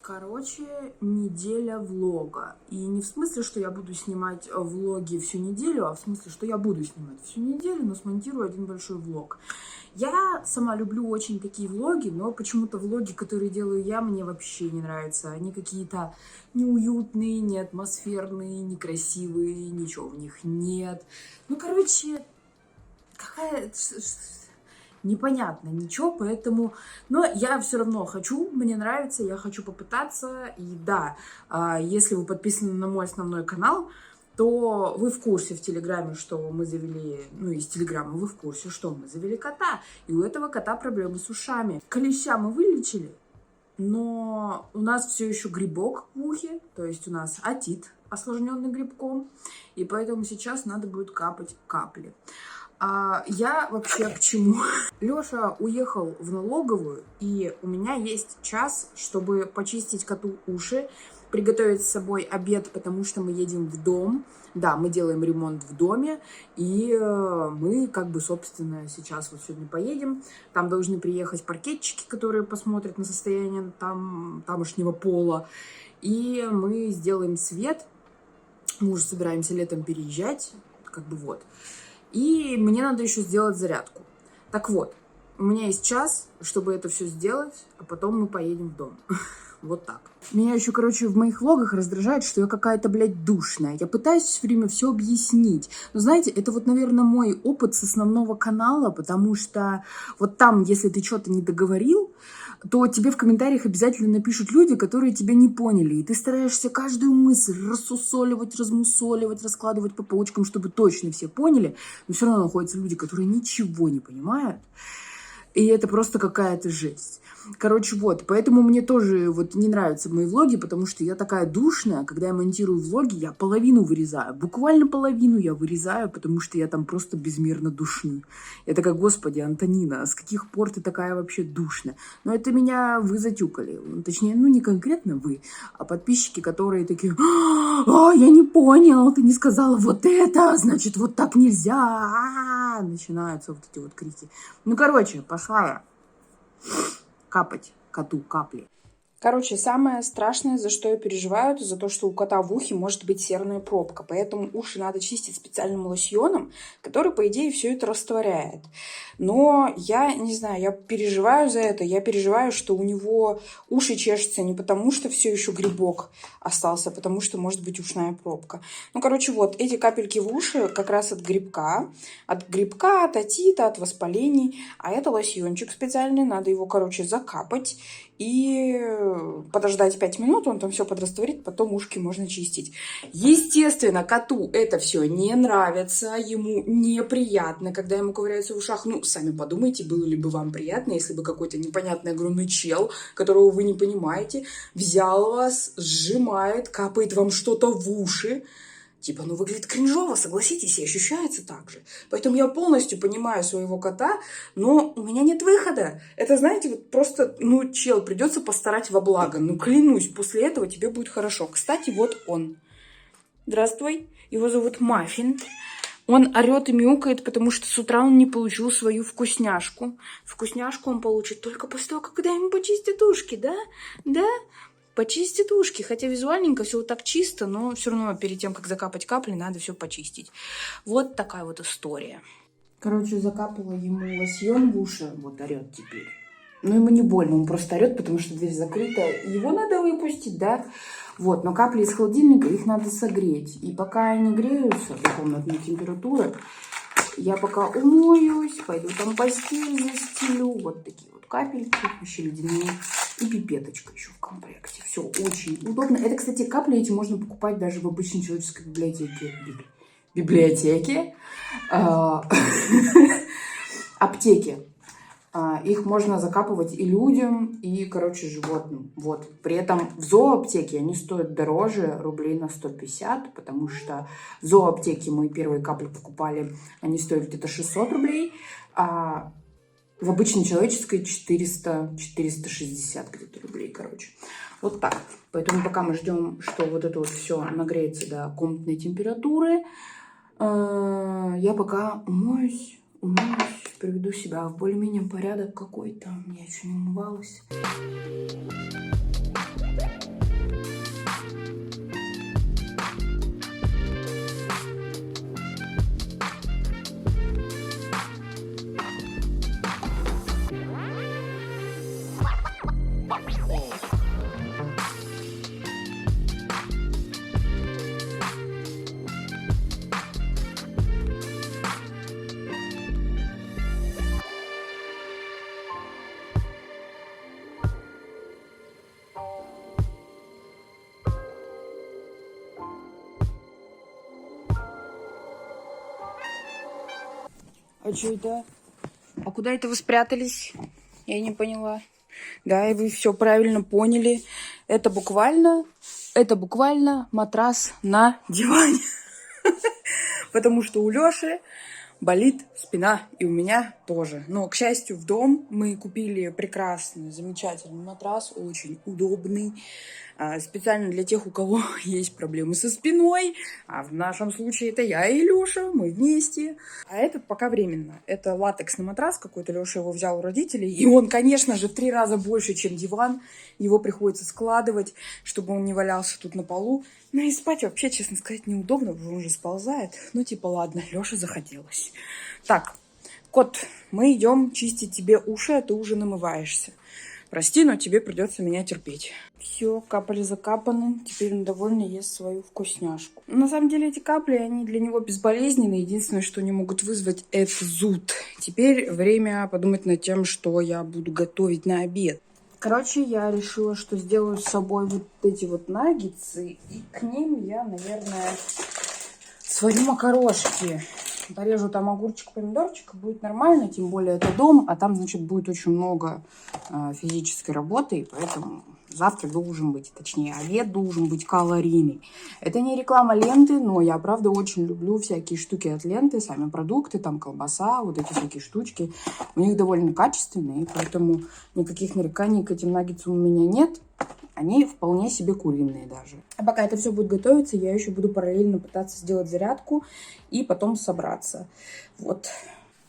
Короче, неделя влога. И не в смысле, что я буду снимать влоги всю неделю, а в смысле, что я буду снимать всю неделю, но смонтирую один большой влог. Я сама люблю очень такие влоги, но почему-то влоги, которые делаю я, мне вообще не нравятся. Они какие-то неуютные, не атмосферные, некрасивые, ничего в них нет. Ну, короче, какая... непонятно ничего, поэтому... Но я все равно хочу, мне нравится, я хочу попытаться. И да, если вы подписаны на мой основной канал, то вы в курсе в Телеграме, что мы завели... Ну, из Телеграма вы в курсе, что мы завели кота. И у этого кота проблемы с ушами. Клеща мы вылечили, но у нас все еще грибок в ухе, то есть у нас отит, осложненный грибком. И поэтому сейчас надо будет капать капли. Я вообще к чему? Лёша уехал в налоговую, и у меня есть час, чтобы почистить коту уши, приготовить с собой обед, потому что мы едем в дом. Да, мы делаем ремонт в доме, и мы, собственно, сейчас вот сегодня поедем. Там должны приехать паркетчики, которые посмотрят на состояние тамошнего пола. И мы сделаем свет. Мы уже собираемся летом переезжать, вот. И мне надо еще сделать зарядку. Так вот, у меня есть час, чтобы это все сделать, а потом мы поедем в дом. Вот так. Меня еще, в моих влогах раздражает, что я какая-то, душная. Я пытаюсь все время все объяснить. Но знаете, это наверное, мой опыт с основного канала, потому что вот там, если ты что-то не договорил, то тебе в комментариях обязательно напишут люди, которые тебя не поняли. И ты стараешься каждую мысль рассусоливать, размусоливать, раскладывать по полочкам, чтобы точно все поняли. Но все равно находятся люди, которые ничего не понимают. И это просто какая-то жесть. Поэтому мне тоже не нравятся мои влоги, потому что я такая душная. Когда я монтирую влоги, я половину вырезаю. Буквально половину я вырезаю, потому что я там просто безмерно душный. Я такая, господи, Антонина, с каких пор ты такая вообще душная? Но это меня вы затюкали. Точнее, не конкретно вы, а подписчики, которые такие, я не понял, ты не сказала вот это, значит, вот так нельзя. Начинаются вот эти крики. Пошла я капать коту капли. Самое страшное, за что я переживаю, это за то, что у кота в ухе может быть серная пробка. Поэтому уши надо чистить специальным лосьоном, который, по идее, все это растворяет. Но я не знаю, я переживаю за это. Я переживаю, что у него уши чешутся не потому, что все еще грибок остался, а потому что может быть ушная пробка. Эти капельки в уши как раз от грибка, от отита, от воспалений. А это лосьончик специальный, надо его, закапать и подождать 5 минут, он там все подрастворит, потом ушки можно чистить. Естественно, коту это все не нравится, ему неприятно, когда ему ковыряются в ушах. Сами подумайте, было ли бы вам приятно, если бы какой-то непонятный огромный чел, которого вы не понимаете, взял вас, сжимает, капает вам что-то в уши. Выглядит кринжово, согласитесь, и ощущается так же. Поэтому я полностью понимаю своего кота, но у меня нет выхода. Это, знаете, просто, чел, придется постарать во благо. Клянусь, после этого тебе будет хорошо. Кстати, вот он. Здравствуй, его зовут Маффин. Он орет и мяукает, потому что с утра он не получил свою вкусняшку. Вкусняшку он получит только после того, когда ему почистят ушки, да? Да? Почистит ушки, хотя визуальненько все так чисто, но все равно перед тем, как закапать капли, надо все почистить. Вот такая вот история. Закапала ему лосьон в уши, орет теперь. Ему не больно, он просто орет, потому что дверь закрыта. Его надо выпустить, да? Но капли из холодильника, их надо согреть. И пока они греются до комнатной температуры, я пока умоюсь, пойду там постель застелю. Вот такие капельки, еще ледяные. И пипеточка еще в комплекте. Все очень удобно. Это, кстати, капли эти можно покупать даже в обычной человеческой библиотеке. Аптеке. Их можно закапывать и людям, и, животным. При этом в зооаптеке они стоят дороже, рублей на 150, потому что в зооаптеке мы первые капли покупали, они стоят где-то 600 рублей, а в обычной человеческой 400-460 где-то рублей, Вот так. Поэтому пока мы ждем, что это все нагреется до комнатной температуры, я пока умоюсь, приведу себя в более-менее порядок какой-то. Я еще не умывалась. А что это? А куда это вы спрятались? Я не поняла. Да, и вы все правильно поняли. Это буквально матрас на диване. Потому что у Лёши болит спина, и у меня тоже. Но, к счастью, в дом мы купили прекрасный, замечательный матрас, очень удобный, специально для тех, у кого есть проблемы со спиной. А в нашем случае это я и Лёша, мы вместе. А этот пока временно. Это латексный матрас какой-то, Лёша его взял у родителей. И он, конечно же, в 3 раза больше, чем диван. Его приходится складывать, чтобы он не валялся тут на полу. Ну и спать вообще, честно сказать, неудобно, потому что он же сползает. Ну типа ладно, Лёше захотелось. Так, кот, мы идем чистить тебе уши, а ты уже намываешься. Прости, но тебе придется меня терпеть. Все, капли закапаны. Теперь он довольно ест свою вкусняшку. На самом деле эти капли, они для него безболезненны. Единственное, что они могут вызвать, это зуд. Теперь время подумать над тем, что я буду готовить на обед. Короче, я решила, что сделаю с собой вот эти вот наггетсы. И к ним я, наверное, сварю макарошки. Порежу там огурчик, помидорчик, будет нормально, тем более это дом, а там, значит, будет очень много физической работы, и поэтому завтрак должен быть, точнее, обед должен быть калорийный. Это не реклама ленты, но я, правда, очень люблю всякие штуки от ленты, сами продукты, там колбаса, вот эти всякие штучки. У них довольно качественные, поэтому никаких нареканий к этим наггетсам у меня нет. Они вполне себе куриные даже. А пока это все будет готовиться, я еще буду параллельно пытаться сделать зарядку и потом собраться. Вот.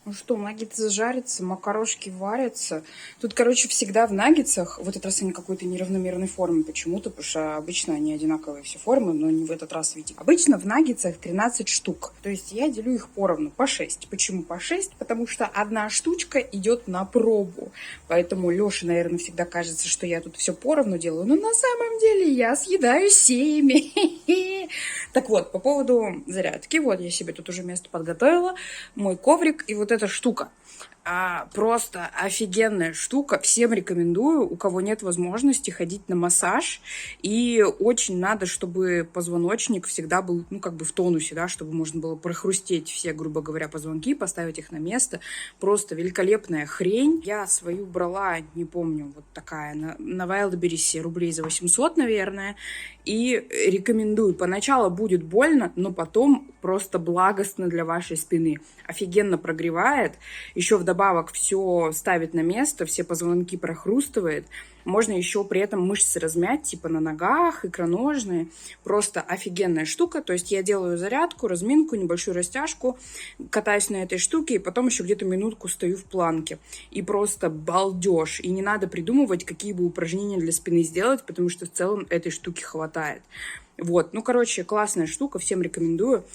Ну что, наггетсы жарятся, макарошки варятся. Тут, короче, всегда в наггетсах, в этот раз они какой-то неравномерной формы почему-то, потому что обычно они одинаковые все формы, но не в этот раз, видите. Обычно в наггетсах 13 штук, то есть я делю их поровну, по 6. Почему по 6? Потому что одна штучка идет на пробу. Поэтому Лёше, наверное, всегда кажется, что я тут все поровну делаю, но на самом деле я съедаю 7. Так вот, по поводу зарядки, вот я себе тут уже место подготовила, мой коврик и вот эта штука. Просто офигенная штука. Всем рекомендую, у кого нет возможности ходить на массаж. И очень надо, чтобы позвоночник всегда был, ну, как бы в тонусе, да, чтобы можно было прохрустеть все, грубо говоря, позвонки, поставить их на место. Просто великолепная хрень. Я свою брала, не помню, вот такая, на Wildberries рублей за 800, наверное. И рекомендую. Поначалу будет больно, но потом просто благостно для вашей спины. Офигенно прогревает. Еще вдобавок все ставит на место, все позвонки прохрустывает. Можно еще при этом мышцы размять, типа на ногах, икроножные. Просто офигенная штука. То есть я делаю зарядку, разминку, небольшую растяжку, катаюсь на этой штуке, и потом еще где-то минутку стою в планке. И просто балдеж. И не надо придумывать, какие бы упражнения для спины сделать, потому что в целом этой штуки хватает. Вот, ну, короче, классная штука, всем рекомендую.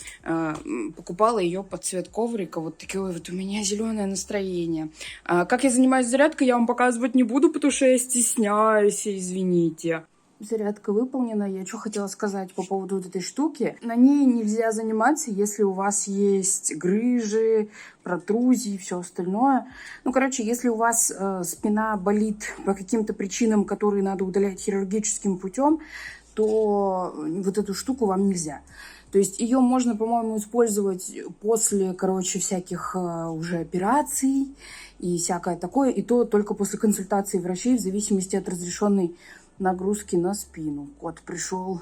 Покупала ее под цвет коврика, вот такое вот у меня зеленое настроение. Как я занимаюсь зарядкой, я вам показывать не буду, потому что я стесняюсь, извините. Зарядка выполнена. Я что хотела сказать по поводу вот этой штуки. На ней нельзя заниматься, если у вас есть грыжи, протрузии и все остальное. Ну, короче, если у вас спина болит по каким-то причинам, которые надо удалять хирургическим путем, то вот эту штуку вам нельзя. То есть ее можно, по-моему, использовать после, короче, всяких уже операций и всякое такое. И то только после консультации врачей в зависимости от разрешенной нагрузки на спину. Кот пришел.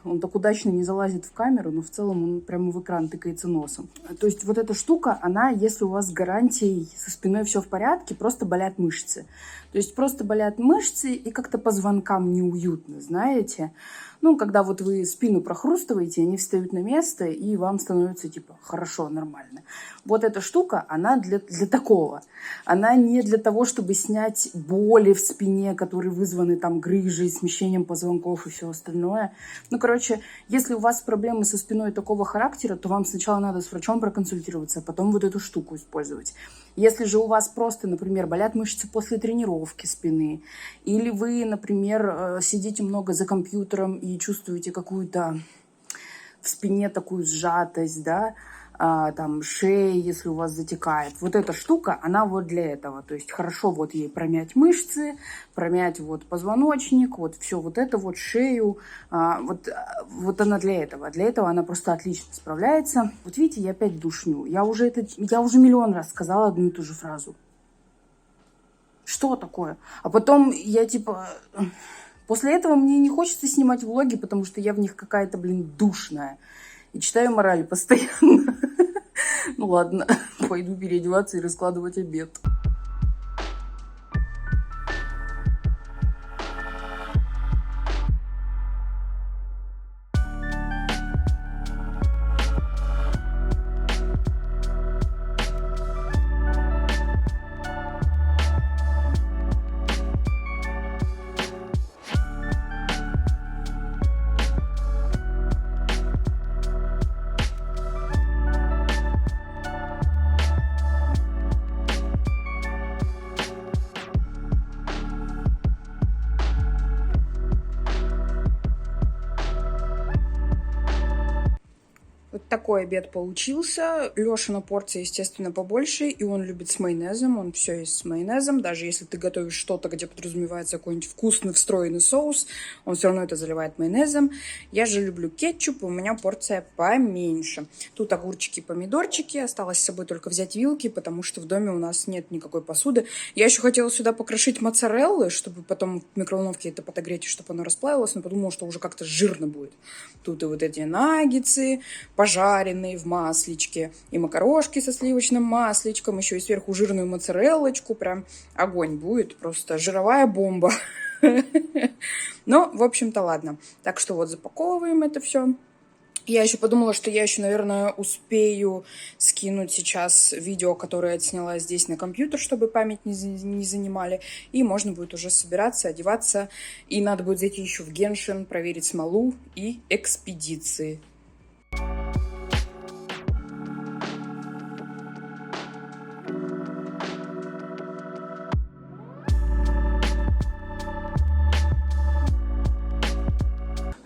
Он так удачно не залазит в камеру, но в целом он прямо в экран тыкается носом. То есть вот эта штука, она, если у вас с гарантией со спиной все в порядке, просто болят мышцы. То есть просто болят мышцы и как-то позвонкам неуютно, знаете. Ну, когда вот вы спину прохрустываете, они встают на место, и вам становится, типа, хорошо, нормально. Вот эта штука, она для такого. Она не для того, чтобы снять боли в спине, которые вызваны там грыжей, смещением позвонков и все остальное. Ну, короче, если у вас проблемы со спиной такого характера, то вам сначала надо с врачом проконсультироваться, а потом вот эту штуку использовать. Если же у вас просто, например, болят мышцы после тренировки спины, или вы, например, сидите много за компьютером и чувствуете какую-то в спине такую сжатость, да, там шеи, если у вас затекает. Вот эта штука, она вот для этого. То есть хорошо вот ей промять мышцы, промять вот позвоночник, вот все вот это вот, шею. Вот она для этого. Для этого она просто отлично справляется. Вот видите, я опять душню. Я уже миллион раз сказала одну и ту же фразу. Что такое? А потом я типа... После этого мне не хочется снимать влоги, потому что я в них какая-то, душная. И читаю морали постоянно. Ну ладно, пойду переодеваться и раскладывать обед. Вот такой обед получился. Лешина порция, естественно, побольше, и он любит с майонезом. Он все ест с майонезом. Даже если ты готовишь что-то, где подразумевается какой-нибудь вкусный встроенный соус, он все равно это заливает майонезом. Я же люблю кетчуп, и у меня порция поменьше. Тут огурчики, помидорчики. Осталось с собой только взять вилки, потому что в доме у нас нет никакой посуды. Я еще хотела сюда покрошить моцареллы, чтобы потом в микроволновке это подогреть, чтобы оно расплавилось, но подумала, что уже как-то жирно будет. Тут и вот эти наггетсы, пожаренные в масличке, и макарошки со сливочным масличком, еще и сверху жирную моцареллочку, прям огонь будет, просто жировая бомба. Но, в общем-то, ладно. Так что вот запаковываем это все. Я еще подумала, что я еще, наверное, успею скинуть сейчас видео, которое я отсняла здесь на компьютер, чтобы память не занимали. И можно будет уже собираться, одеваться. И надо будет зайти еще в Геншин, проверить смолу и экспедиции.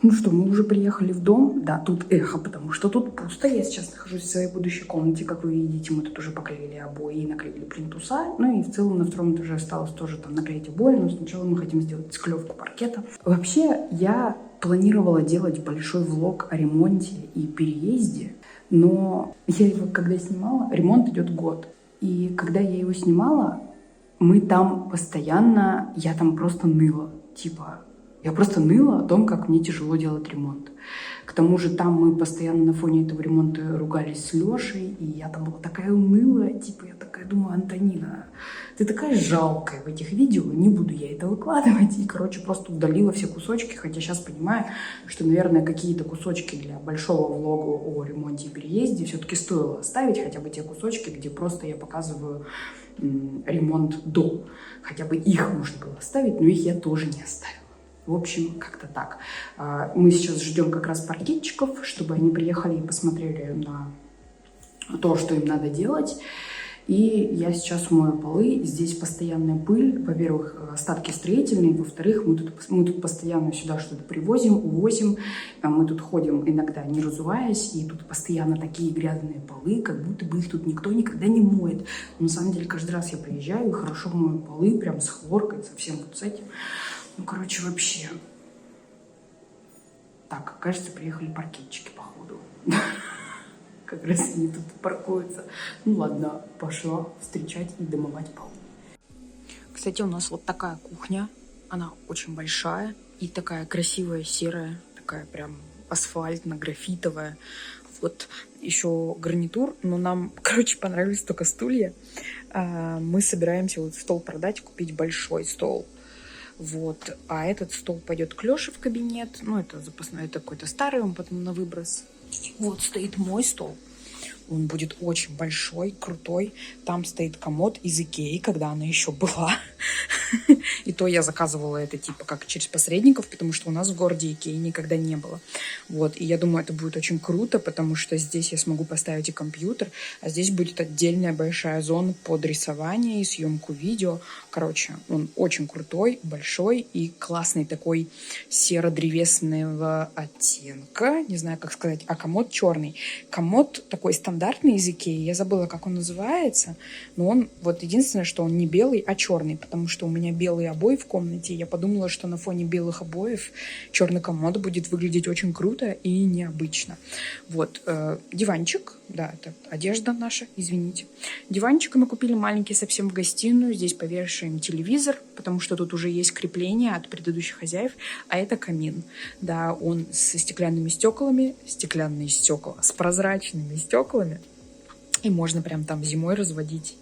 Ну что, мы уже приехали в дом. Да, тут эхо, потому что тут пусто. Я сейчас нахожусь в своей будущей комнате. Как вы видите, мы тут уже поклеили обои и наклеили плинтуса. Ну и в целом на втором этаже осталось тоже там наклеить обои. Но сначала мы хотим сделать склевку паркета. Вообще, я планировала делать большой влог о ремонте и переезде. Но я его когда снимала, ремонт идет год. И когда я его снимала, мы там постоянно, я там просто ныла. Типа... Я просто ныла о том, как мне тяжело делать ремонт. К тому же там мы постоянно на фоне этого ремонта ругались с Лешей, и я там была такая унылая, типа я такая думаю, Антонина, ты такая жалкая в этих видео, не буду я это выкладывать. И, короче, просто удалила все кусочки, хотя сейчас понимаю, что, наверное, какие-то кусочки для большого влога о ремонте и переезде все-таки стоило оставить, хотя бы те кусочки, где просто я показываю ремонт до. Хотя бы их можно было оставить, но их я тоже не оставила. В общем, как-то так. Мы сейчас ждем как раз паркетчиков, чтобы они приехали и посмотрели на то, что им надо делать. И я сейчас мою полы. Здесь постоянная пыль. Во-первых, остатки строительные. Во-вторых, мы тут постоянно сюда что-то привозим, увозим. Мы тут ходим иногда не разуваясь. И тут постоянно такие грязные полы, как будто бы их тут никто никогда не моет. Но на самом деле каждый раз я приезжаю и хорошо мою полы, прям с хлоркой, со всем вот с этим. Ну, короче, вообще. Так, кажется, приехали паркетчики, походу. Как раз они тут паркуются. Ну, ладно, пошла встречать и домывать пол. Кстати, у нас вот такая кухня. Она очень большая и такая красивая, серая. Такая прям асфальтно-графитовая. Вот еще гарнитур. Но нам, короче, понравились только стулья. Мы собираемся вот стол продать, купить большой стол. Вот, а этот стол пойдет к Лёше в кабинет. Ну, это запасной, это какой-то старый, он потом на выброс. Вот стоит мой стол. Он будет очень большой, крутой. Там стоит комод из Икеи, когда она еще была. И то я заказывала это типа как через посредников, потому что у нас в городе Икеи никогда не было. Вот, и я думаю, это будет очень круто, потому что здесь я смогу поставить и компьютер, а здесь будет отдельная большая зона под рисование и съемку видео. Короче, он очень крутой, большой и классный такой серо-древесного оттенка. Не знаю, как сказать, а комод черный. Комод такой стандартный, стандартный из Икеи, я забыла, как он называется, но он, вот единственное, что он не белый, а черный, потому что у меня белые обои в комнате, и я подумала, что на фоне белых обоев черный комод будет выглядеть очень круто и необычно. Вот, диванчик, да, это одежда наша, извините. Диванчик мы купили маленький совсем в гостиную, здесь повешаем телевизор, потому что тут уже есть крепление от предыдущих хозяев, а это камин. Да, он со стеклянными стеклами, стеклянные стекла, с прозрачными стеклами, и можно прям там зимой разводить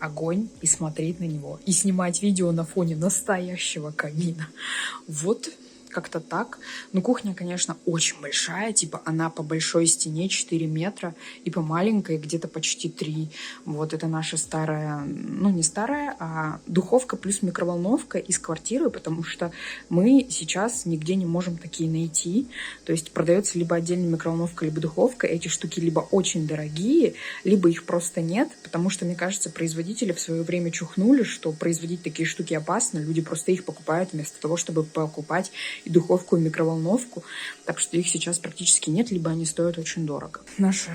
огонь и смотреть на него, и снимать видео на фоне настоящего камина. Вот как-то так. Ну, кухня, конечно, очень большая. Типа она по большой стене 4 метра и по маленькой где-то почти 3. Вот это наша старая, ну не старая, а духовка плюс микроволновка из квартиры, потому что мы сейчас нигде не можем такие найти. То есть продается либо отдельная микроволновка, либо духовка. Эти штуки либо очень дорогие, либо их просто нет, потому что, мне кажется, производители в свое время чухнули, что производить такие штуки опасно. Люди просто их покупают вместо того, чтобы покупать и духовку, и микроволновку. Так что их сейчас практически нет, либо они стоят очень дорого. Наша,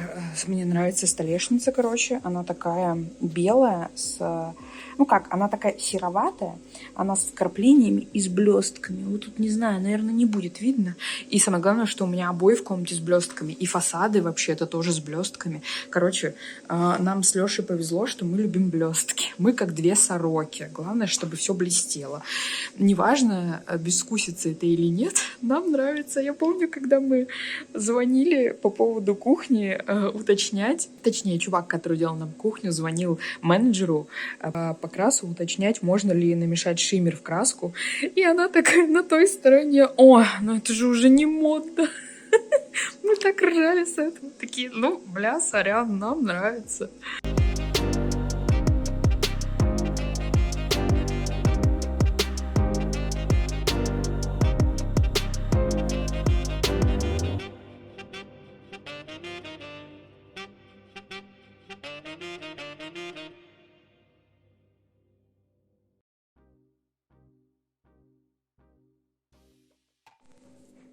мне нравится столешница, короче. Она такая белая, ну как, она такая сероватая. Она с вкраплениями и с блестками. Вот тут, не знаю, наверное, не будет видно. И самое главное, что у меня обои в комнате с блестками. И фасады вообще-то тоже с блестками. Короче, нам с Лешей повезло, что мы любим блестки. Мы как две сороки. Главное, чтобы все блестело. Неважно, безвкусица это или нет, нам нравится. Я помню, когда мы звонили по поводу кухни уточнять, точнее, чувак, который делал нам кухню, звонил менеджеру по красу уточнять, можно ли намешать шиммер в краску. И она такая на той стороне: о, ну это же уже не модно. Мы так ржали с этого. Такие, ну, бля, сорян, нам нравится.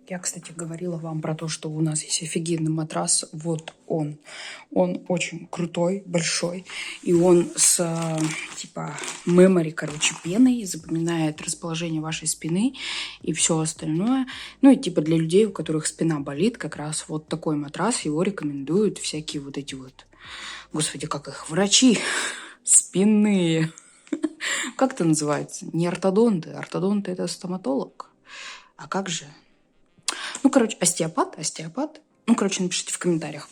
Я, кстати, говорила вам про то, что у нас есть офигенный матрас. Вот он. Он очень крутой, большой. И он с, типа, memory, короче, пеной. Запоминает расположение вашей спины и все остальное. Ну и, типа, для людей, у которых спина болит, как раз вот такой матрас. Его рекомендуют всякие вот эти вот... Господи, как их? Врачи спинные. Как это называется? Не ортодонты. Ортодонты – это стоматолог. А как же... Ну, короче, остеопат. Ну, короче, напишите в комментариях.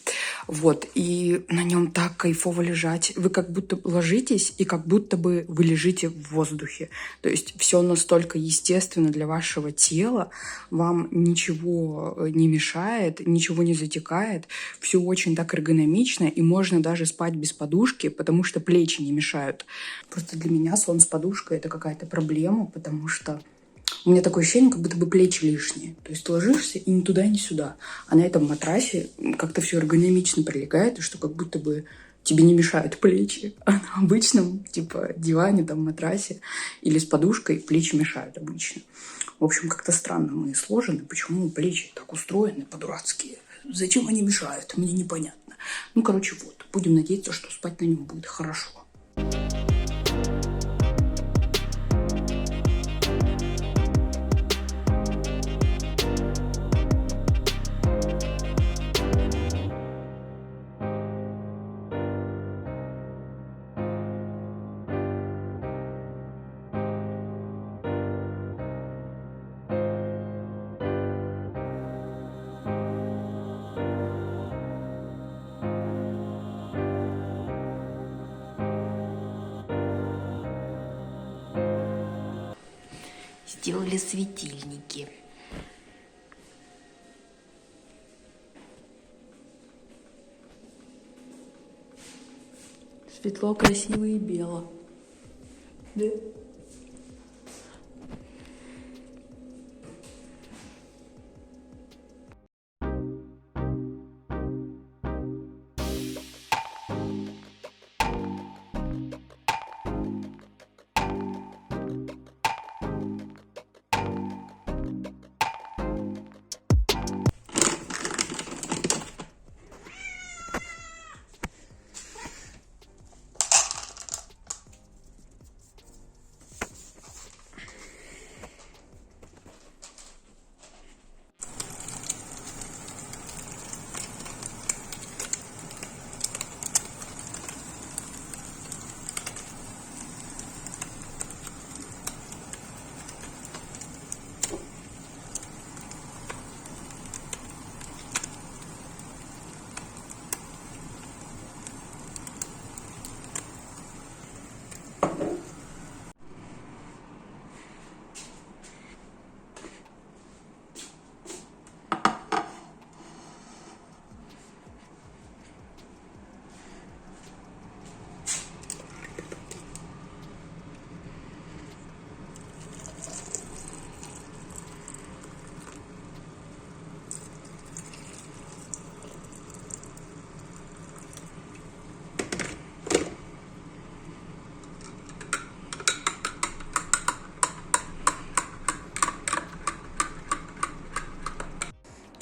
Вот, и на нем так кайфово лежать. Вы как будто ложитесь, и как будто бы вы лежите в воздухе. То есть все настолько естественно для вашего тела, вам ничего не мешает, ничего не затекает. Все очень так эргономично, и можно даже спать без подушки, потому что плечи не мешают. Просто для меня сон с подушкой – это какая-то проблема, потому что у меня такое ощущение, как будто бы плечи лишние. То есть ты ложишься и ни туда, ни сюда. А на этом матрасе как-то все эргономично прилегает, и что как будто бы тебе не мешают плечи. А на обычном, типа, диване, там, матрасе или с подушкой плечи мешают обычно. В общем, как-то странно мы сложены. Почему плечи так устроены по-дурацки? Зачем они мешают? Мне непонятно. Ну, короче, вот. Будем надеяться, что спать на нем будет хорошо. Сделали светильники. Светло, красиво и бело. Да?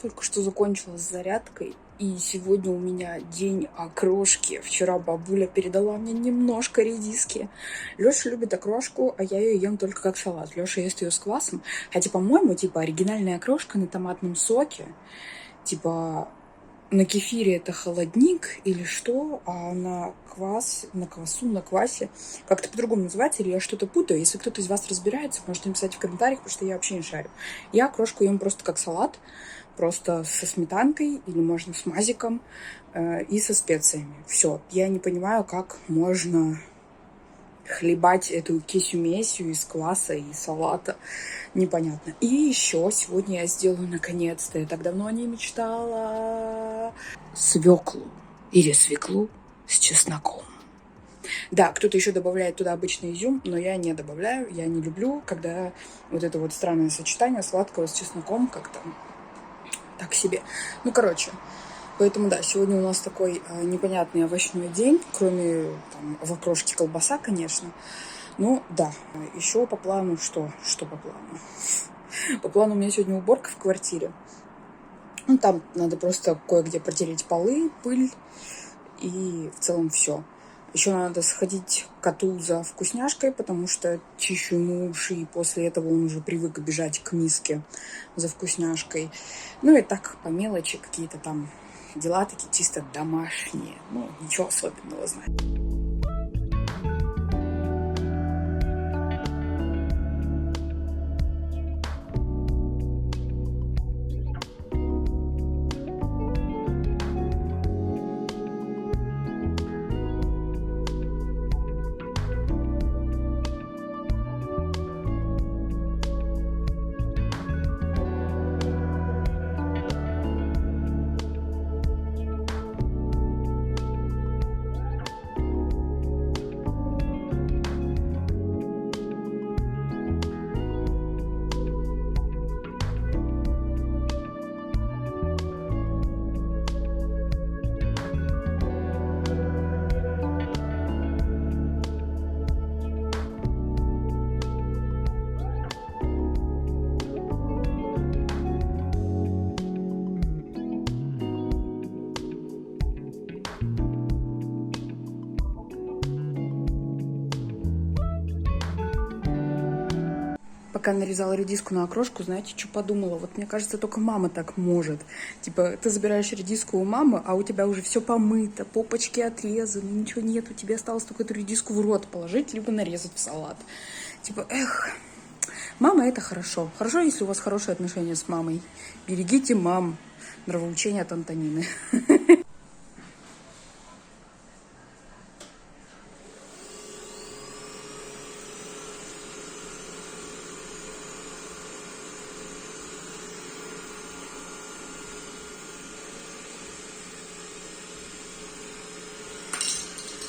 Только что закончила с зарядкой, и сегодня у меня день окрошки. Вчера бабуля передала мне немножко редиски. Лёша любит окрошку, а я ее ем только как салат. Лёша ест ее с квасом. Хотя, по-моему, типа оригинальная окрошка на томатном соке, типа на кефире это холодник или что, а на квасе как-то по-другому называется, или я что-то путаю. Если кто-то из вас разбирается, можете написать в комментариях, потому что я вообще не шарю. Я окрошку ем просто как салат, просто со сметанкой или можно с мазиком и со специями. Все. Я не понимаю, как можно хлебать эту кисю-месю из кваса и салата. Непонятно. И еще сегодня я сделаю наконец-то, я так давно о ней мечтала, свеклу или свеклу с чесноком. Да, кто-то еще добавляет туда обычный изюм, но я не добавляю, я не люблю, когда вот это вот странное сочетание сладкого с чесноком как-то так себе. Ну, короче, поэтому, да, сегодня у нас такой непонятный овощной день, кроме там, в окрошке колбаса, конечно. Ну, да, еще по плану что? Что по плану? По плану у меня сегодня уборка в квартире. Ну, там надо просто кое-где протереть полы, пыль, и в целом все. Еще надо сходить к коту за вкусняшкой, потому что чищу ему уши, и после этого он уже привык бежать к миске за вкусняшкой. Ну и так по мелочи какие-то там дела такие чисто домашние. Ну, ничего особенного, знаете. Пока нарезала редиску на окрошку, знаете, что подумала? Вот мне кажется, только мама так может. Типа, ты забираешь редиску у мамы, а у тебя уже все помыто, попочки отрезаны, ничего нет, у тебя осталось только эту редиску в рот положить, либо нарезать в салат. Типа, эх, мама это хорошо. Хорошо, если у вас хорошие отношения с мамой. Берегите мам. Нравоучение от Антонины.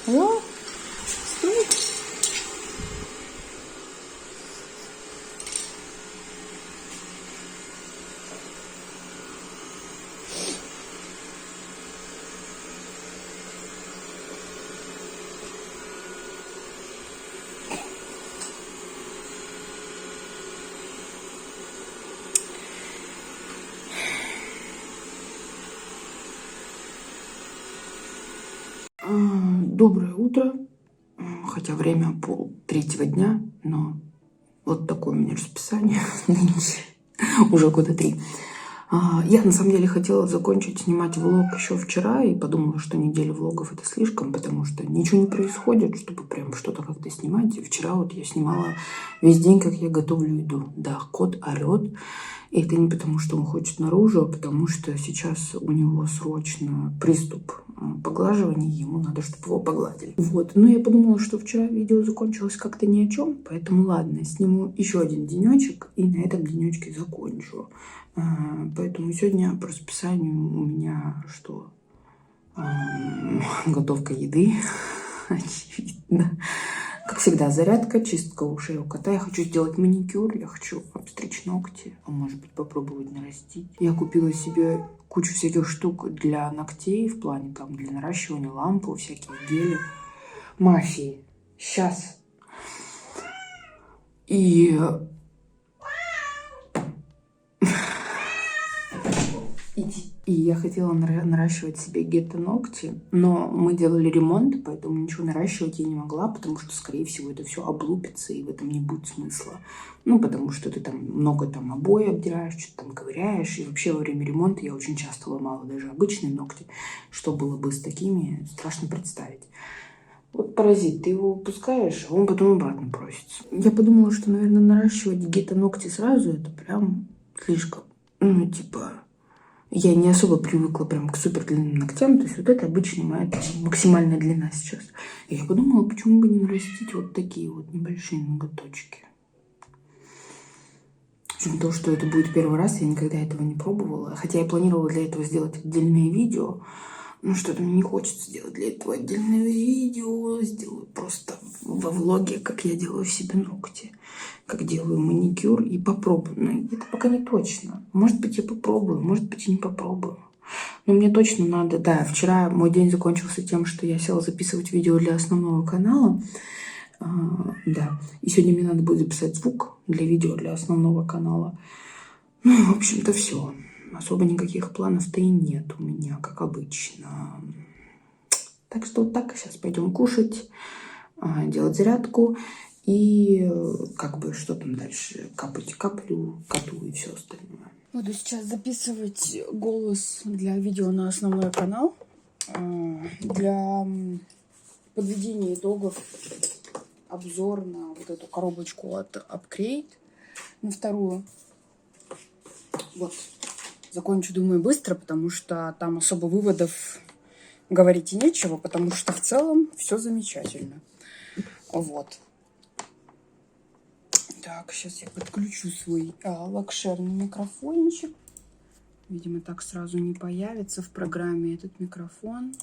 О, стой. Доброе утро, хотя время 2:30 дня, но вот такое у меня расписание нынче, уже года 3. Я на самом деле хотела закончить снимать влог еще вчера и подумала, что неделя влогов это слишком, потому что ничего не происходит, чтобы прям что-то как-то снимать. И вчера вот я снимала весь день, как я готовлю еду. Да, кот орет. И это не потому, что он хочет наружу, а потому что сейчас у него срочно приступ поглаживания, ему надо, чтобы его погладили. Вот. Но я подумала, что вчера видео закончилось как-то ни о чем, поэтому ладно, сниму еще один денечек и на этом денечке закончу. Поэтому сегодня по расписанию у меня что? Готовка еды, очевидно. Как всегда, зарядка, чистка ушей у кота. Я хочу сделать маникюр, я хочу обстричь ногти, а может быть попробовать нарастить. Я купила себе кучу всяких штук для ногтей, в плане там для наращивания, лампы, всякие гели. Мафии. Сейчас. И... И я хотела наращивать себе гетто-ногти, но мы делали ремонт, поэтому ничего наращивать я не могла, потому что, скорее всего, это все облупится, и в этом не будет смысла. Ну, потому что ты там много там обои обдираешь, что-то там ковыряешь, и вообще во время ремонта я очень часто ломала даже обычные ногти. Что было бы с такими, страшно представить. Вот паразит, ты его выпускаешь, а он потом обратно просится. Я подумала, что, наверное, наращивать гетто-ногти сразу, это прям слишком, ну, типа... Я не особо привыкла прям к супер длинным ногтям, то есть вот это обычная моя максимальная длина сейчас. И я подумала, почему бы не нарастить вот такие вот небольшие ноготочки. Учитывая то, что это будет первый раз, я никогда этого не пробовала. Хотя я планировала для этого сделать отдельное видео. Но что-то мне не хочется сделать для этого отдельное видео. Сделаю просто во влоге, как я делаю себе ногти. Как делаю маникюр и попробую. Но это пока не точно. Может быть, я попробую, может быть, и не попробую. Но мне точно надо... Да, вчера мой день закончился тем, что я села записывать видео для основного канала. Да. И сегодня мне надо будет записать звук для видео для основного канала. Ну, в общем-то, все. Особо никаких планов-то и нет у меня, как обычно. Так что вот так. Сейчас пойдем кушать, делать зарядку. И как бы что там дальше? Капать каплю, коту и все остальное. Буду сейчас записывать голос для видео на основной канал. Для подведения итогов обзор на вот эту коробочку от Upgrade. На вторую. Вот. Закончу, думаю, быстро, потому что там особо выводов говорить и нечего, потому что в целом все замечательно. Вот. Так, сейчас я подключу свой лакшерный микрофончик. Видимо, так сразу не появится в программе этот микрофон.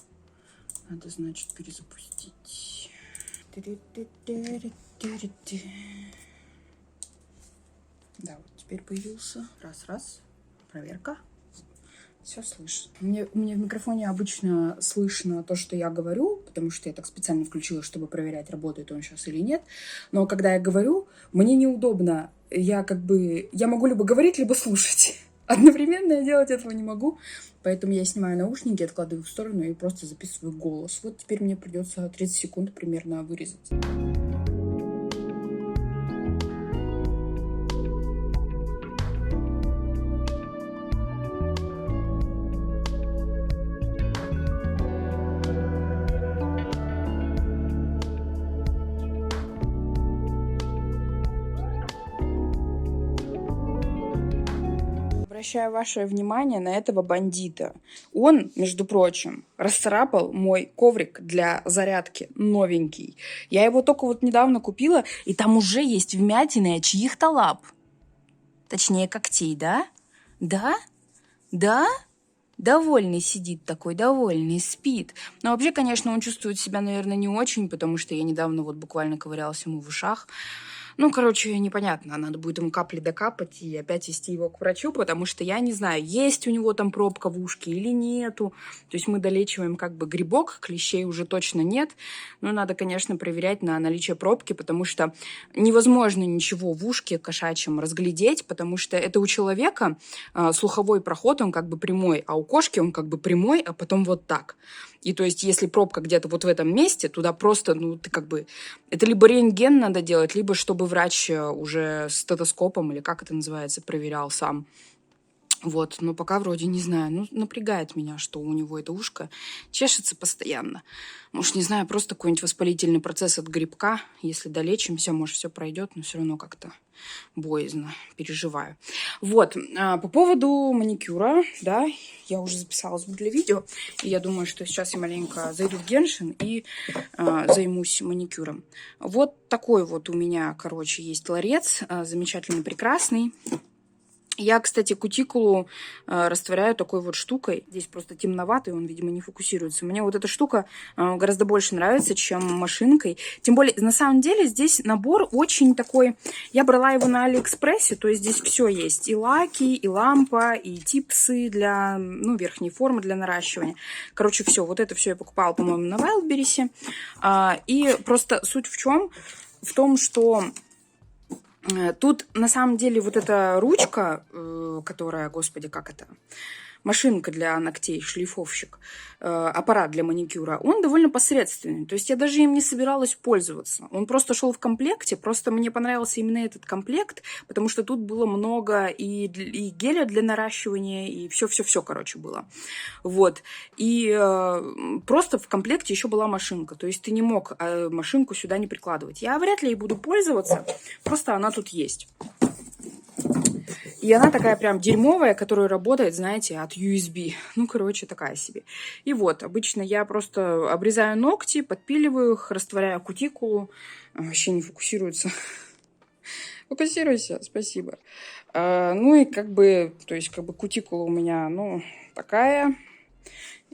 Надо, значит, перезапустить. Да, вот теперь появился. Раз. Проверка. Все слышно. Мне в микрофоне обычно слышно то, что я говорю, потому что я так специально включила, чтобы проверять, работает он сейчас или нет. Но когда я говорю, мне неудобно. Я могу либо говорить, либо слушать. Одновременно я делать этого не могу. Поэтому я снимаю наушники, откладываю в сторону и просто записываю голос. Вот теперь мне придется 30 секунд примерно вырезать. Обращаю ваше внимание на этого бандита. Он, между прочим, расцарапал мой коврик для зарядки, новенький. Я его только вот недавно купила, и там уже есть вмятины от чьих-то лап. Точнее, когтей, да? Да? Да? Довольный сидит такой, довольный, спит. Но вообще, конечно, он чувствует себя, наверное, не очень, потому что я недавно вот буквально ковырялась ему в ушах. Ну, короче, непонятно. Надо будет ему капли докапать и опять вести его к врачу, потому что я не знаю, есть у него там пробка в ушке или нету. То есть мы долечиваем как бы грибок, клещей уже точно нет. Но надо, конечно, проверять на наличие пробки, потому что невозможно ничего в ушке кошачьем разглядеть, потому что это у человека слуховой проход, он как бы прямой, а у кошки он как бы прямой, а потом вот так. И то есть, если пробка где-то вот в этом месте, туда просто, ну, ты как бы... Это либо рентген надо делать, либо чтобы врач уже с стетоскопом, или как это называется, проверял сам. Вот, но пока вроде не знаю. Ну, напрягает меня, что у него это ушко чешется постоянно. Может, не знаю, просто какой-нибудь воспалительный процесс от грибка. Если долечимся, может, все пройдет, но все равно как-то боязно, переживаю. Вот, по поводу маникюра, да, я уже записала звук для видео, и я думаю, что сейчас я маленько зайду в Геншин и займусь маникюром. Вот такой вот у меня, короче, есть ларец, замечательный, прекрасный. Я, кстати, кутикулу растворяю такой вот штукой. Здесь просто темновато, и он, видимо, не фокусируется. Мне вот эта штука гораздо больше нравится, чем машинкой. Тем более, на самом деле, здесь набор очень такой... Я брала его на Алиэкспрессе, то есть здесь все есть. И лаки, и лампа, и типсы для, ну, верхней формы для наращивания. Короче, все. Вот это все я покупала, по-моему, на Wildberries. И просто суть в чем? В том, что... Тут на самом деле вот эта ручка, которая, господи, как это, машинка для ногтей, шлифовщик, аппарат для маникюра, он довольно посредственный. То есть я даже им не собиралась пользоваться. Он просто шел в комплекте, просто мне понравился именно этот комплект, потому что тут было много и геля для наращивания, и все-все-все, короче, было. Вот. И просто в комплекте еще была машинка. То есть ты не мог машинку сюда не прикладывать. Я вряд ли ей буду пользоваться, просто она тут есть. И она такая прям дерьмовая, которая работает, знаете, от USB. Ну, короче, такая себе. И вот, обычно я просто обрезаю ногти, подпиливаю их, растворяю кутикулу. Вообще не фокусируется. Фокусируйся, спасибо. Ну и как бы, то есть как бы кутикула у меня, ну, такая...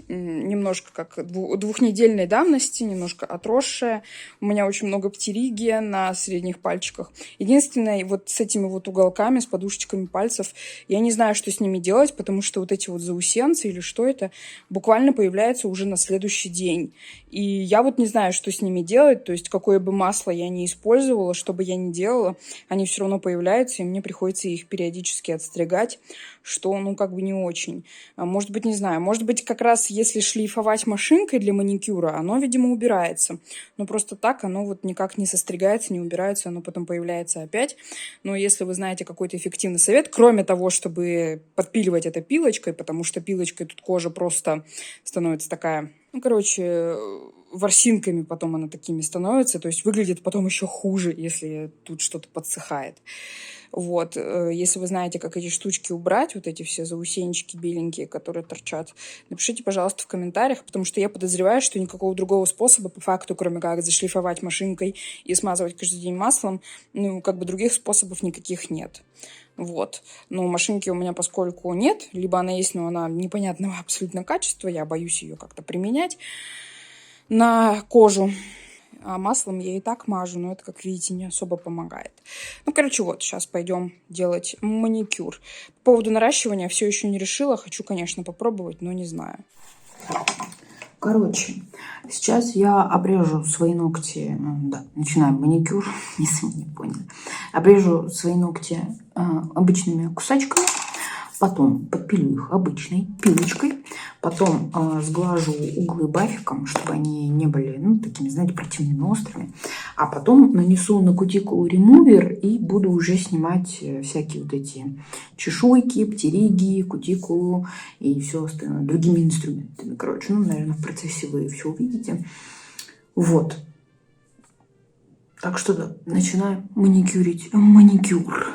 немножко как двухнедельной давности, немножко отросшая. У меня очень много птеригия на средних пальчиках. Единственное, вот с этими вот уголками, с подушечками пальцев, я не знаю, что с ними делать, потому что вот эти вот заусенцы или что это, буквально появляются уже на следующий день. И я вот не знаю, что с ними делать, то есть какое бы масло я ни использовала, что бы я ни делала, они все равно появляются, и мне приходится их периодически отстригать, что, ну, как бы не очень. Может быть, не знаю, может быть, как раз если шлифовать машинкой для маникюра, оно, видимо, убирается. Но просто так оно вот никак не состригается, не убирается, оно потом появляется опять. Но если вы знаете какой-то эффективный совет, кроме того, чтобы подпиливать это пилочкой, потому что пилочкой тут кожа просто становится такая... Ну, короче, ворсинками потом она такими становится. То есть выглядит потом еще хуже, если тут что-то подсыхает. Вот. Если вы знаете, как эти штучки убрать, вот эти все заусенчики беленькие, которые торчат, напишите, пожалуйста, в комментариях, потому что я подозреваю, что никакого другого способа, по факту, кроме как зашлифовать машинкой и смазывать каждый день маслом, ну, как бы других способов никаких нет. Вот. Но машинки у меня поскольку нет, либо она есть, но она непонятного абсолютно качества, я боюсь ее как-то применять на кожу. А маслом я и так мажу, но это, как видите, не особо помогает. Ну, короче, вот, сейчас пойдем делать маникюр. По поводу наращивания все еще не решила. Хочу, конечно, попробовать, но не знаю. Короче, сейчас я обрежу свои ногти, да, начинаем маникюр, если вы не поняли. Обрежу свои ногти обычными кусачками, потом подпилю их обычной пилочкой, потом сглажу углы бафиком, чтобы они не были, ну, такими, знаете, противными, острыми, а потом нанесу на кутикулу ремувер и буду уже снимать всякие вот эти чешуйки, птериги, кутикулу и все остальное другими инструментами. Короче, ну, наверное, в процессе вы все увидите. Вот. Так что да, начинаем маникюрить маникюр.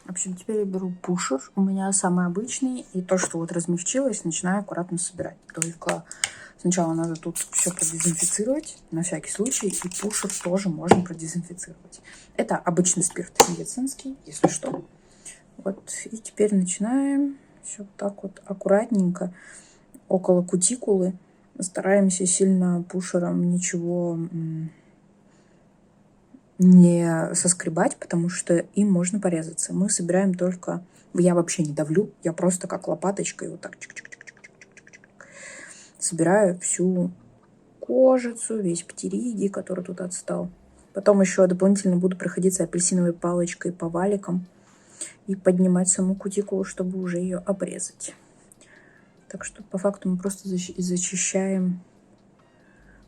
В общем, теперь я беру пушер. У меня самый обычный. И то, что вот размягчилось, начинаю аккуратно собирать. Только сначала надо тут все продезинфицировать, на всякий случай. И пушер тоже можно продезинфицировать. Это обычный спирт медицинский, если что. Вот. И теперь начинаем все так вот аккуратненько около кутикулы. Стараемся сильно пушером ничего не соскребать, потому что им можно порезаться. Мы собираем только... Я вообще не давлю, я просто как лопаточкой вот так собираю всю кожицу, весь птериги, который тут отстал. Потом еще дополнительно буду проходиться апельсиновой палочкой по валикам и поднимать саму кутикулу, чтобы уже ее обрезать. Так что по факту мы просто зачищаем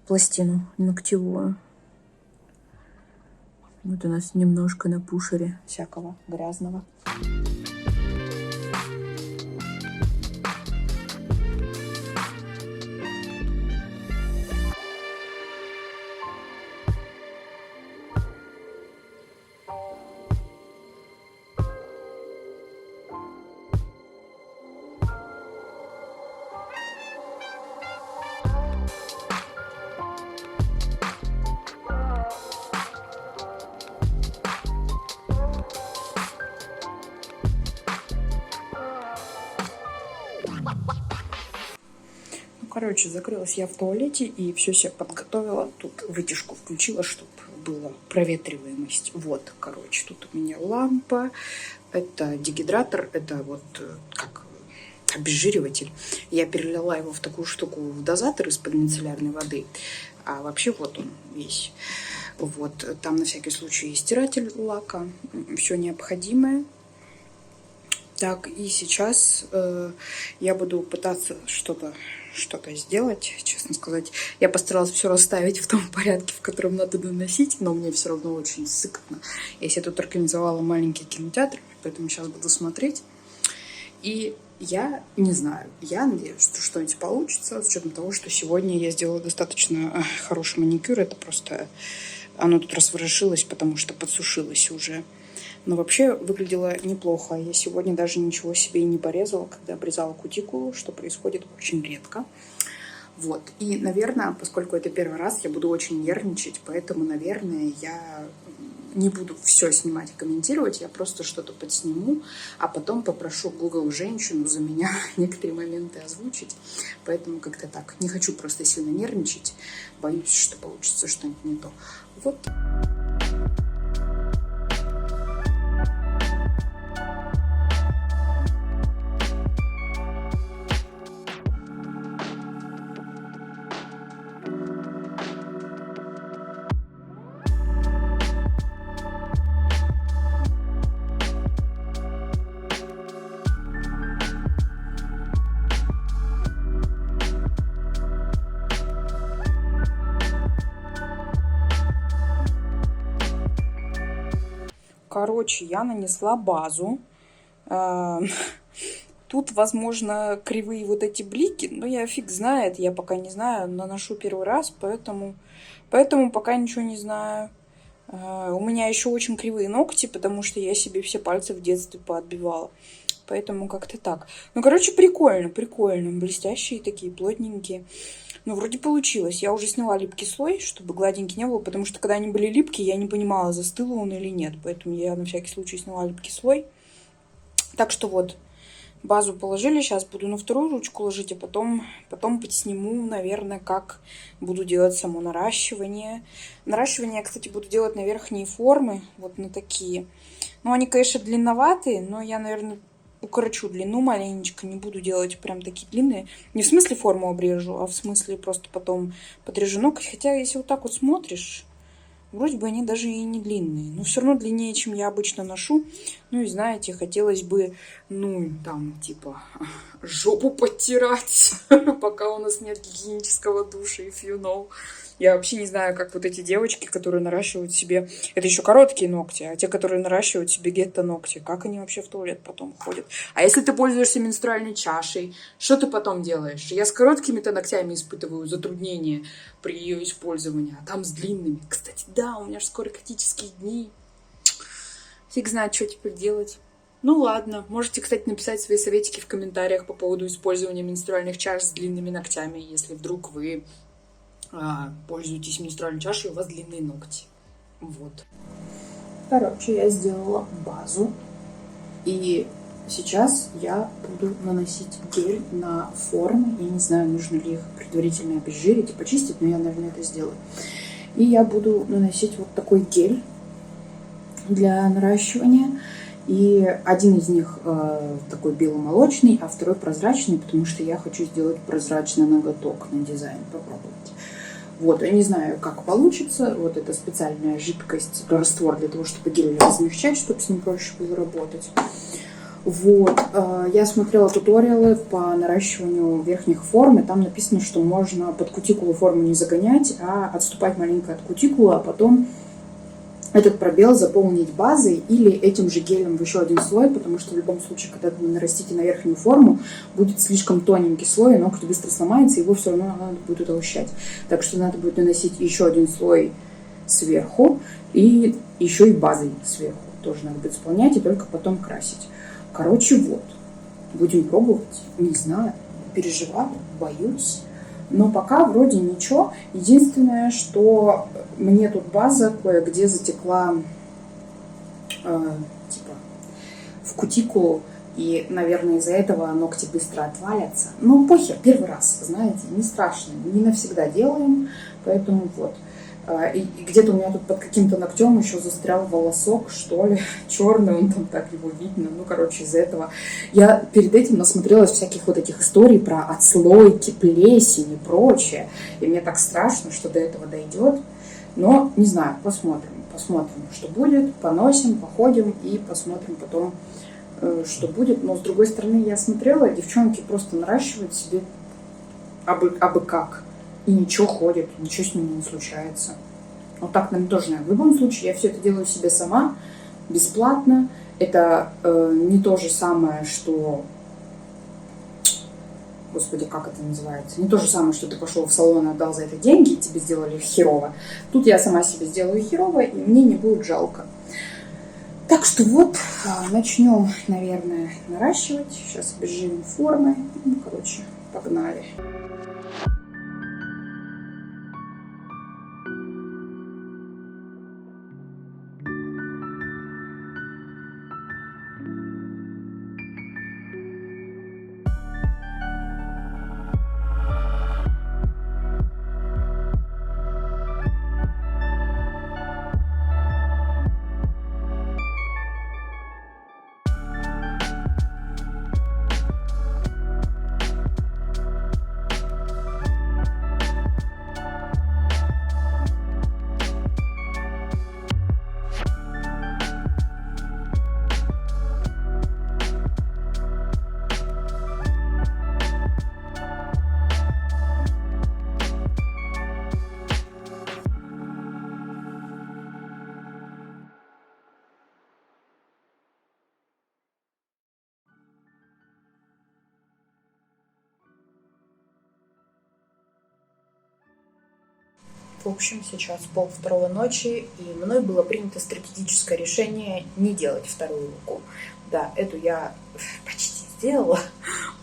пластину ногтевую. Вот у нас немножко на пушере всякого грязного. Короче, закрылась я в туалете и все себе подготовила. Тут вытяжку включила, чтобы была проветриваемость. Вот, короче, тут у меня лампа. Это дегидратор, это вот как обезжириватель. Я перелила его в такую штуку, в дозатор из-под мицеллярной воды. А вообще вот он весь. Вот, там на всякий случай есть стиратель лака. Все необходимое. Так, и сейчас я буду пытаться что-то сделать, честно сказать. Я постаралась все расставить в том порядке, в котором надо наносить, но мне все равно очень сыкотно. Я себе тут организовала маленький кинотеатр, поэтому сейчас буду смотреть. И я не знаю, я надеюсь, что что-нибудь получится, с учетом того, что сегодня я сделала достаточно хороший маникюр. Это просто оно тут разворошилось, потому что подсушилось уже. Но вообще выглядело неплохо. Я сегодня даже ничего себе и не порезала, когда обрезала кутикулу, что происходит очень редко. Вот. И, наверное, поскольку это первый раз, я буду очень нервничать, поэтому, наверное, я не буду все снимать и комментировать, я просто что-то подсниму, а потом попрошу Google женщину за меня некоторые моменты озвучить. Поэтому как-то так. Не хочу просто сильно нервничать, боюсь, что получится что-нибудь не то. Вот. Короче, я нанесла базу. Тут, возможно, кривые вот эти блики, но я фиг знает, я пока не знаю, наношу первый раз, поэтому пока ничего не знаю. У меня еще очень кривые ногти, потому что я себе все пальцы в детстве поотбивала. Поэтому как-то так. Ну, короче, прикольно. Блестящие такие, плотненькие. Ну, вроде получилось. Я уже сняла липкий слой, чтобы гладенький не было, потому что когда они были липкие, я не понимала, застыл он или нет. Поэтому я на всякий случай сняла липкий слой. Так что вот, базу положили. Сейчас буду на вторую ручку ложить, а потом подсниму, наверное, как буду делать само наращивание. Наращивание я, кстати, буду делать на верхние формы, вот на такие. Ну, они, конечно, длинноватые, но я, наверное, укорочу длину маленечко, не буду делать прям такие длинные. Не в смысле форму обрежу, а в смысле просто потом подрежу ноготь. Хотя, если вот так вот смотришь, вроде бы они даже и не длинные. Но все равно длиннее, чем я обычно ношу. Ну и знаете, хотелось бы, ну, там, типа, жопу подтирать, пока у нас нет гигиенического душа, if you know. Я вообще не знаю, как вот эти девочки, которые наращивают себе... Это еще короткие ногти, а те, которые наращивают себе гетто-ногти, как они вообще в туалет потом ходят? А если ты пользуешься менструальной чашей, что ты потом делаешь? Я с короткими-то ногтями испытываю затруднения при ее использовании, а там с длинными. Кстати, да, у меня же скоро критические дни. Фиг знает, что теперь делать. Ну ладно, можете, кстати, написать свои советики в комментариях по поводу использования менструальных чаш с длинными ногтями, если вдруг вы... пользуетесь менструальной чашей, у вас длинные ногти. Вот. Короче, я сделала базу. И сейчас я буду наносить гель на формы. Я не знаю, нужно ли их предварительно обезжирить и почистить, но я, наверное, это сделаю. И я буду наносить вот такой гель для наращивания. И один из них такой беломолочный, а второй прозрачный, потому что я хочу сделать прозрачный ноготок на дизайн, попробовать. Вот, я не знаю, как получится. Вот это специальная жидкость, раствор для того, чтобы гель размягчать, чтобы с ним проще было работать. Вот, я смотрела туториалы по наращиванию верхних форм, и там написано, что можно под кутикулу форму не загонять, а отступать маленько от кутикулы, а потом этот пробел заполнить базой или этим же гелем в еще один слой, потому что в любом случае, когда вы нарастите на верхнюю форму, будет слишком тоненький слой, и ноготь быстро сломается, его все равно надо будет утолщать. Так что надо будет наносить еще один слой сверху и еще и базой сверху. Тоже надо будет заполнять и только потом красить. Короче, вот. Будем пробовать. Не знаю, переживаю, боюсь. Но пока вроде ничего. Единственное, что мне тут база кое-где затекла типа в кутикулу. И, наверное, из-за этого ногти быстро отвалятся. Но похер, первый раз, знаете, не страшно, не навсегда делаем, поэтому вот. И где-то у меня тут под каким-то ногтем еще застрял волосок, что ли, черный, он там так его видно. Ну, короче, из-за этого. Я перед этим насмотрелась всяких вот этих историй про отслойки, плесень и прочее. И мне так страшно, что до этого дойдет. Но, не знаю, посмотрим. Посмотрим, что будет, поносим, походим и посмотрим потом, что будет. Но, с другой стороны, я смотрела, девчонки просто наращивают себе абы как. И ничего ходит, ничего с ними не случается. Вот так, наверное, тоже надо. В любом случае, я все это делаю себе сама, бесплатно. Это не то же самое, что... Господи, как это называется? Не то же самое, что ты пошел в салон и отдал за это деньги, и тебе сделали херово. Тут я сама себе сделаю херово, и мне не будет жалко. Так что вот, начнем, наверное, наращивать. Сейчас обезжирим формы. Ну, короче, погнали. В общем, сейчас 1:30 ночи, и мной было принято стратегическое решение не делать вторую руку. Да, эту я почти сделала.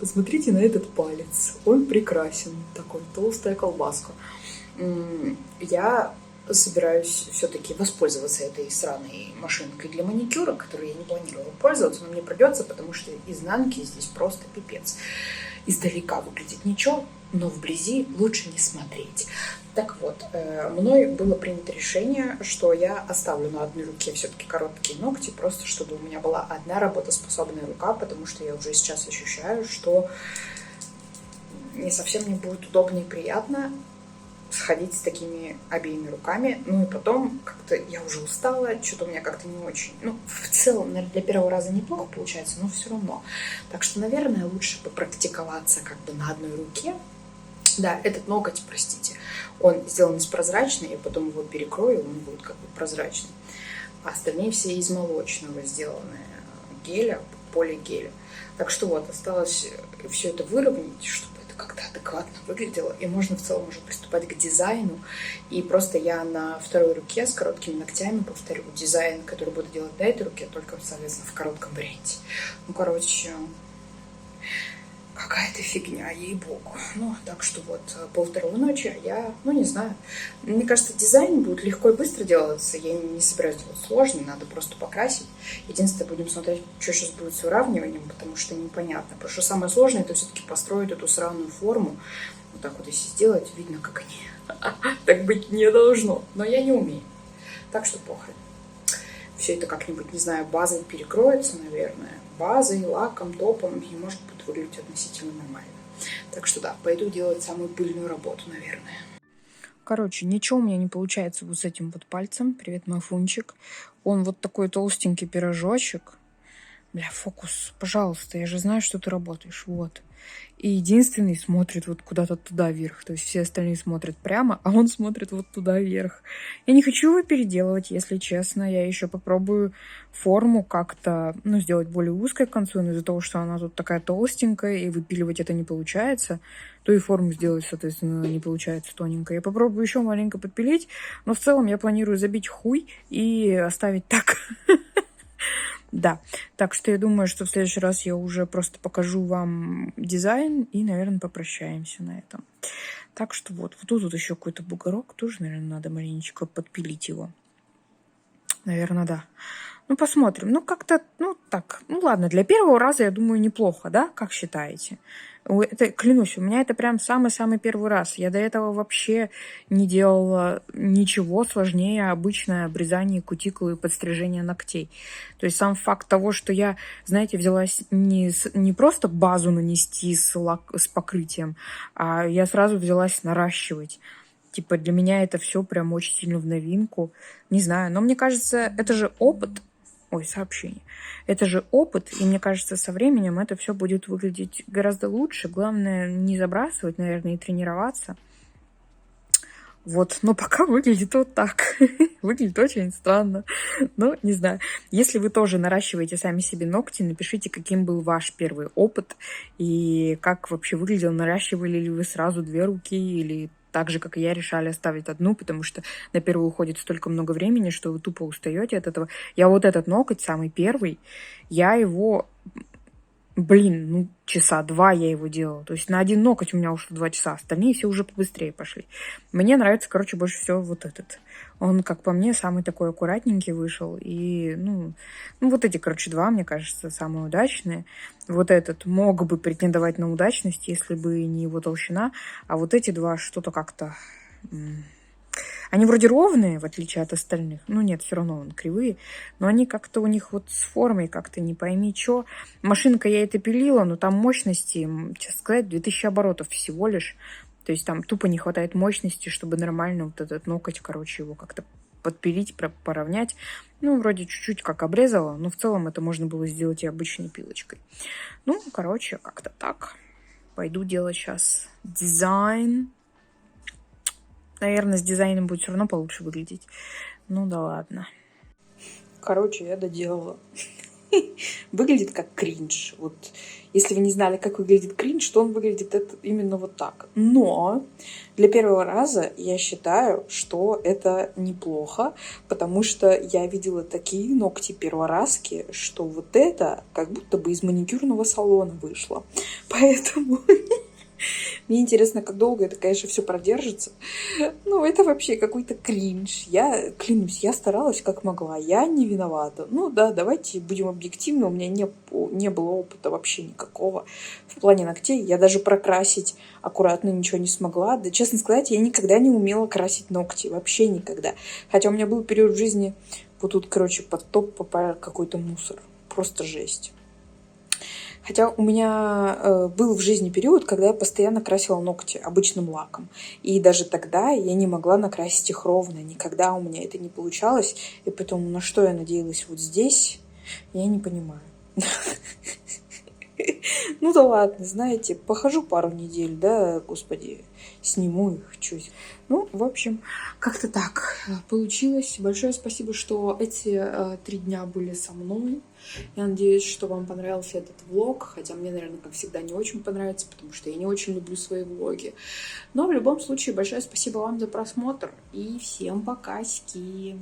Посмотрите на этот палец. Он прекрасен. Такой толстая колбаска. Я собираюсь все-таки воспользоваться этой сраной машинкой для маникюра, которой я не планировала пользоваться, но мне придется, потому что изнанки здесь просто пипец. Издалека выглядит ничего, но вблизи лучше не смотреть. Так вот, мной было принято решение, что я оставлю на одной руке все-таки короткие ногти, просто чтобы у меня была одна работоспособная рука, потому что я уже сейчас ощущаю, что не совсем мне будет удобно и приятно сходить с такими обеими руками. Ну и потом как-то я уже устала, что-то у меня как-то не очень... Ну, в целом, наверное, для первого раза неплохо получается, но все равно. Так что, наверное, лучше попрактиковаться как бы на одной руке. Да, этот ноготь, простите, он сделан из прозрачной, я потом его перекрою, он будет как бы прозрачный. А остальные все из молочного сделаны геля, полигеля. Так что вот, осталось все это выровнять, чтобы это как-то адекватно выглядело. И можно в целом уже приступать к дизайну. И просто я на второй руке с короткими ногтями повторю дизайн, который буду делать на этой руке, только, соответственно, в коротком варианте. Ну, короче... Какая-то фигня, ей-богу. Ну, так что вот, 1:30 ночи я, ну, не знаю. Мне кажется, дизайн будет легко и быстро делаться. Я не собираюсь делать сложный, надо просто покрасить. Единственное, будем смотреть, что сейчас будет с выравниванием, потому что непонятно. Потому что самое сложное, это все-таки построить эту сраную форму. Вот так вот если сделать, видно, как они. Так быть не должно. Но я не умею. Так что похрен. Все это как-нибудь, не знаю, базой перекроется, наверное. Базой, лаком, топом, и может будет выглядеть относительно нормально. Так что да, пойду делать самую пыльную работу, наверное. Короче, ничего у меня не получается вот с этим вот пальцем. Привет, мой фунчик. Он вот такой толстенький пирожочек. Бля, фокус, пожалуйста, я же знаю, что ты работаешь. Вот. И единственный смотрит вот куда-то туда вверх. То есть все остальные смотрят прямо, а он смотрит вот туда вверх. Я не хочу его переделывать, если честно. Я еще попробую форму как-то, ну, сделать более узкой к концу. Но из-за того, что она тут такая толстенькая, и выпиливать это не получается, то и форму сделать, соответственно, не получается тоненькой. Я попробую еще маленько подпилить, но в целом я планирую забить хуй и оставить так. Да, так что я думаю, что в следующий раз я уже просто покажу вам дизайн и, наверное, попрощаемся на этом. Так что вот тут еще какой-то бугорок, тоже, наверное, надо маленечко подпилить его. Наверное, да. Ну, посмотрим. Ну, как-то, ну, так. Ну, ладно, для первого раза, я думаю, неплохо, да? Как считаете? Это, клянусь, у меня это прям самый-самый первый раз. Я до этого вообще не делала ничего сложнее обычное обрезание кутикулы и подстрижение ногтей. То есть сам факт того, что я, знаете, взялась не просто базу нанести с покрытием, а я сразу взялась наращивать. Типа для меня это все прям очень сильно в новинку. Не знаю, но мне кажется, это же опыт. Ой, сообщение. Это же опыт, и мне кажется, со временем это все будет выглядеть гораздо лучше. Главное не забрасывать, наверное, и тренироваться. Вот, но пока выглядит вот так. Выглядит очень странно. Ну, не знаю. Если вы тоже наращиваете сами себе ногти, напишите, каким был ваш первый опыт и как вообще выглядел. Наращивали ли вы сразу 2 руки или так же, как и я, решали оставить одну, потому что на первую уходит столько много времени, что вы тупо устаете от этого. Я вот этот ноготь, самый первый, я его... Блин, ну, часа 2 я его делала. То есть на один ноготь у меня ушло 2 часа, остальные все уже побыстрее пошли. Мне нравится, короче, больше всего вот этот. Он, как по мне, самый такой аккуратненький вышел. И, ну вот эти, короче, 2, мне кажется, самые удачные. Вот этот мог бы претендовать на удачность, если бы не его толщина. А вот эти 2 что-то как-то... Они вроде ровные, в отличие от остальных. Ну нет, все равно он кривые. Но они как-то у них вот с формой как-то не пойми что. Машинка я это пилила, но там мощности, честно сказать, 2000 оборотов всего лишь. То есть там тупо не хватает мощности, чтобы нормально вот этот ноготь, короче, его как-то подпилить, поровнять. Ну, вроде чуть-чуть как обрезала, но в целом это можно было сделать и обычной пилочкой. Ну, короче, как-то так. Пойду делать сейчас дизайн. Наверное, с дизайном будет все равно получше выглядеть. Ну да ладно. Короче, я доделала. Выглядит как кринж. Вот если вы не знали, как выглядит кринж, то он выглядит именно вот так. Но для первого раза я считаю, что это неплохо, потому что я видела такие ногти первораски, что вот это как будто бы из маникюрного салона вышло. Поэтому... Мне интересно, как долго это, конечно, все продержится. Ну, это вообще какой-то кринж. Я клянусь, я старалась как могла. Я не виновата. Ну да, давайте будем объективны. У меня не было опыта вообще никакого в плане ногтей. Я даже прокрасить аккуратно ничего не смогла. Да, честно сказать, я никогда не умела красить ногти. Вообще никогда. Хотя у меня был период в жизни, вот тут, короче, под топ попал какой-то мусор. Просто жесть. Хотя у меня был в жизни период, когда я постоянно красила ногти обычным лаком. И даже тогда я не могла накрасить их ровно. Никогда у меня это не получалось. И поэтому на что я надеялась вот здесь, я не понимаю. Ну да ладно, знаете, похожу пару недель, да, господи, сниму их чуть. Ну, в общем, как-то так получилось. Большое спасибо, что эти 3 дня были со мной. Я надеюсь, что вам понравился этот влог, хотя мне, наверное, как всегда, не очень понравится, потому что я не очень люблю свои влоги. Но в любом случае, большое спасибо вам за просмотр и всем пока-ски!